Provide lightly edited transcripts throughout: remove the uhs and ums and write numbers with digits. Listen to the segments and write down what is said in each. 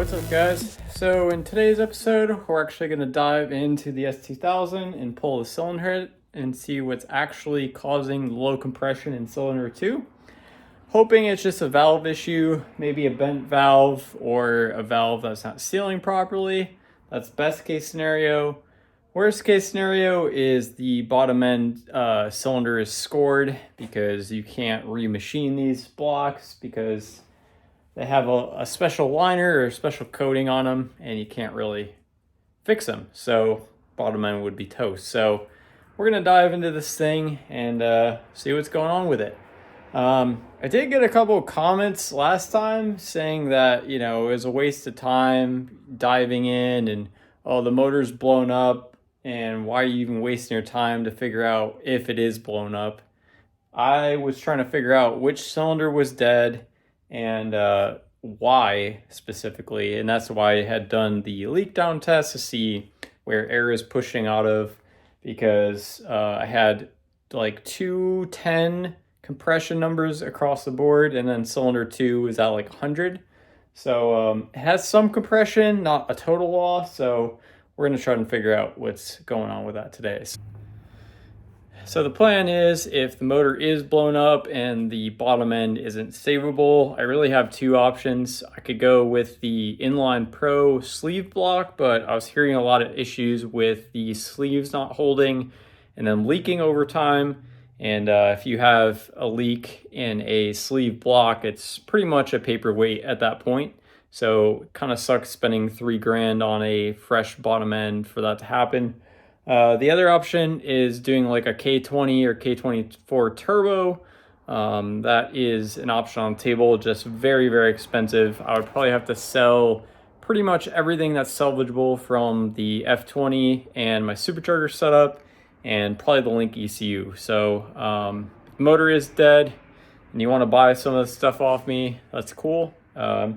What's up, guys? So in today's episode, we're actually going to dive into the S2000 and pull the cylinder head and see what's actually causing the low compression in cylinder 2. Hoping it's just a valve issue, maybe a bent valve or a valve that's not sealing properly. That's best case scenario. Worst case scenario is the bottom end cylinder is scored because you can't remachine these blocks because they have a special liner or a special coating on them and you can't really fix them. So bottom end would be toast. So we're gonna dive into this thing and see what's going on with it. I did get a couple of comments last time saying that, it was a waste of time diving in and, oh, the motor's blown up and why are you even wasting your time to figure out if it is blown up? I was trying to figure out which cylinder was dead and why specifically, and that's why I had done the leak down test to see where air is pushing out of, because I had like 210 compression numbers across the board, and then cylinder 2 is at like 100. So it has some compression, not a total loss, so we're going to try and figure out what's going on with that today. So the plan is, if the motor is blown up and the bottom end isn't savable, I really have two options. I could go with the Inline Pro sleeve block, but I was hearing a lot of issues with the sleeves not holding and then leaking over time. And if you have a leak in a sleeve block, it's pretty much a paperweight at that point. So it kind of sucks spending $3,000 on a fresh bottom end for that to happen. The other option is doing like a K20 or K24 turbo. That is an option on the table, just very, very expensive. I would probably have to sell pretty much everything that's salvageable from the F20 and my supercharger setup and probably the Link ECU. So if the motor is dead and you want to buy some of the stuff off me, that's cool. Yeah,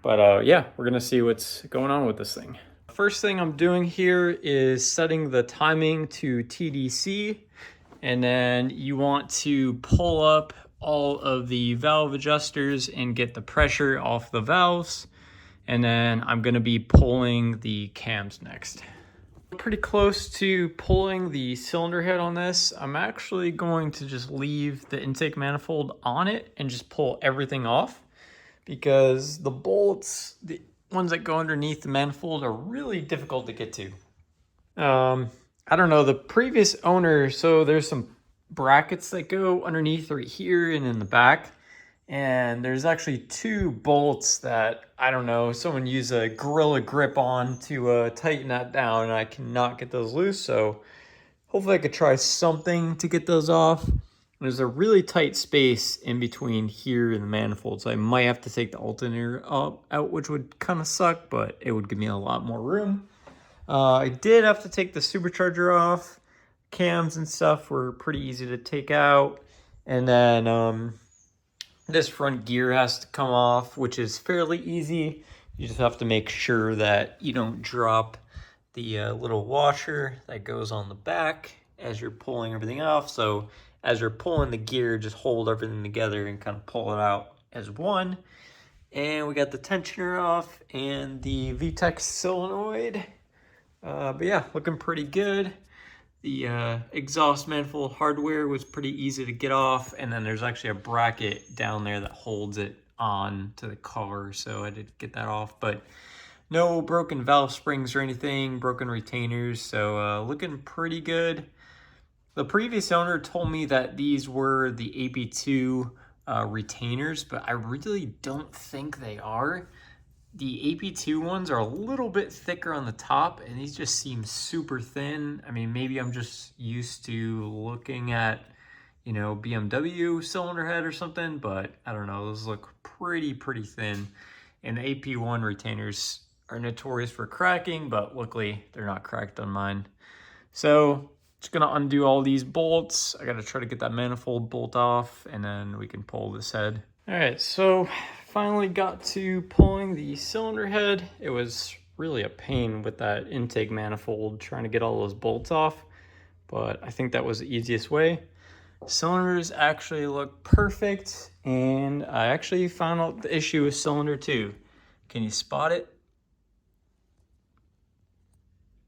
we're gonna see what's going on with this thing. First thing I'm doing here is setting the timing to TDC, and then you want to pull up all of the valve adjusters and get the pressure off the valves. And then I'm gonna be pulling the cams next. Pretty close to pulling the cylinder head on this. I'm actually going to just leave the intake manifold on it and just pull everything off, because the bolts, the ones that go underneath the manifold, are really difficult to get to. I don't know, the previous owner, so there's some brackets that go underneath right here and in the back. And there's actually two bolts that, I don't know, someone used a Gorilla Grip on to tighten that down, and I cannot get those loose. So hopefully I could try something to get those off. There's a really tight space in between here and the manifold, so I might have to take the alternator out, which would kind of suck, but it would give me a lot more room. I did have to take the supercharger off. Cams and stuff were pretty easy to take out. And then this front gear has to come off, which is fairly easy. You just have to make sure that you don't drop the little washer that goes on the back as you're pulling everything off. So as you're pulling the gear, just hold everything together and kind of pull it out as one. And we got the tensioner off and the VTEC solenoid. But yeah, looking pretty good. The exhaust manifold hardware was pretty easy to get off. And then there's actually a bracket down there that holds it on to the car. So I did get that off, but no broken valve springs or anything, broken retainers. So looking pretty good. The previous owner told me that these were the AP2 retainers, but I really don't think they are. The AP2 ones are a little bit thicker on the top, and these just seem super thin. I mean, maybe I'm just used to looking at, BMW cylinder head or something, but I don't know. Those look pretty thin. And the AP1 retainers are notorious for cracking, but luckily they're not cracked on mine. So just gonna undo all these bolts. I gotta try to get that manifold bolt off, and then we can pull this head. All right, so finally got to pulling the cylinder head. It was really a pain with that intake manifold trying to get all those bolts off, but I think that was the easiest way. Cylinders actually look perfect, and I actually found out the issue with cylinder 2. Can you spot it?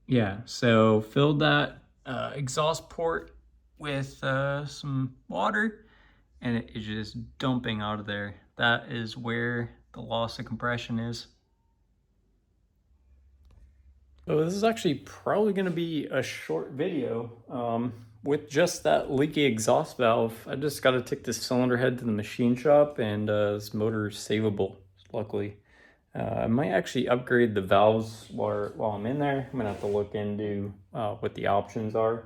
Yeah, so filled that exhaust port with some water, and it is just dumping out of there. That is where the loss of compression is. So this is actually probably going to be a short video with just that leaky exhaust valve. I just got to take this cylinder head to the machine shop, and this motor is savable, luckily. I might actually upgrade the valves while I'm in there. I'm gonna have to look into what the options are.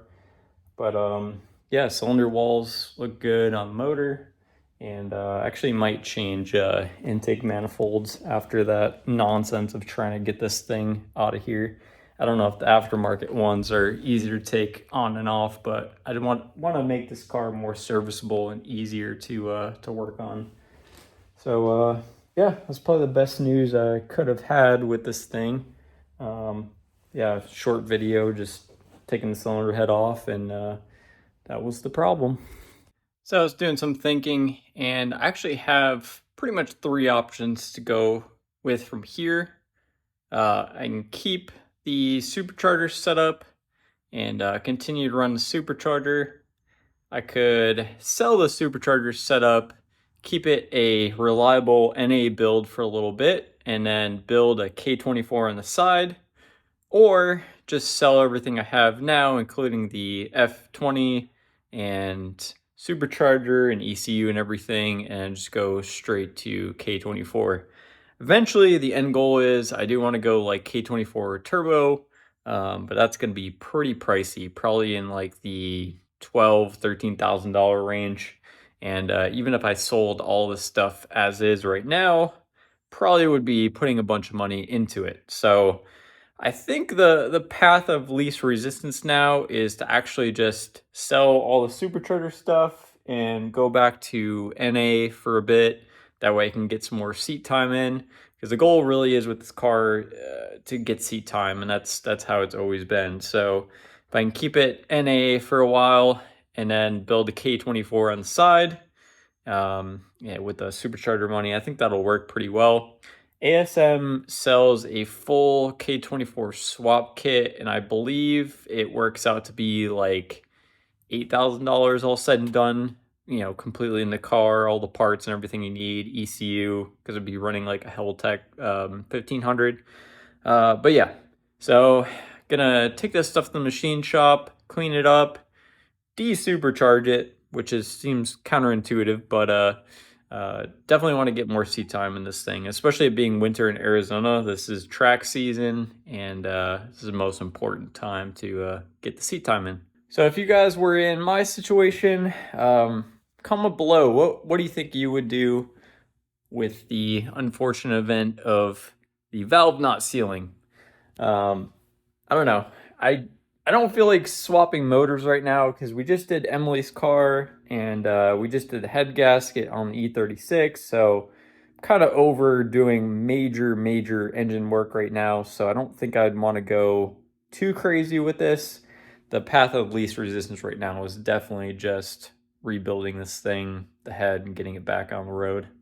But yeah, cylinder walls look good on the motor, and actually might change intake manifolds after that nonsense of trying to get this thing out of here. I don't know if the aftermarket ones are easier to take on and off, but I want to make this car more serviceable and easier to work on. So yeah, that's probably the best news I could have had with this thing. Um, yeah, short video, just taking the cylinder head off, and that was the problem. So I was doing some thinking, and I actually have pretty much three options to go with from here. I can keep the supercharger set up and continue to run the supercharger. I could sell the supercharger setup, keep it a reliable NA build for a little bit, and then build a K24 on the side, or just sell everything I have now, including the F20 and supercharger and ECU and everything, and just go straight to K24. Eventually, the end goal is I do want to go like K24 turbo, but that's going to be pretty pricey, probably in like the $13,000 range. And even if I sold all this stuff as is right now, probably would be putting a bunch of money into it. So I think the path of least resistance now is to actually just sell all the supercharger stuff and go back to NA for a bit. That way I can get some more seat time in, because the goal really is with this car to get seat time, and that's how it's always been. So if I can keep it NA for a while and then build a K24 on the side, yeah, with the supercharger money, I think that'll work pretty well. ASM sells a full K24 swap kit, and I believe it works out to be like $8,000 all said and done, you know, completely in the car, all the parts and everything you need, ECU, because it'd be running like a Helltech 1500. But yeah, so gonna take this stuff to the machine shop, clean it up, de-supercharge it, which seems counterintuitive, but definitely want to get more seat time in this thing, especially it being winter in Arizona. This is track season, and this is the most important time to get the seat time in. So if you guys were in my situation, comment below. What do you think you would do with the unfortunate event of the valve not sealing? I don't know. I don't feel like swapping motors right now, because we just did Emily's car, and we just did the head gasket on the E36, so I'm kind of over doing major engine work right now, so I don't think I'd want to go too crazy with this. The path of least resistance right now is definitely just rebuilding this thing, the head, and getting it back on the road.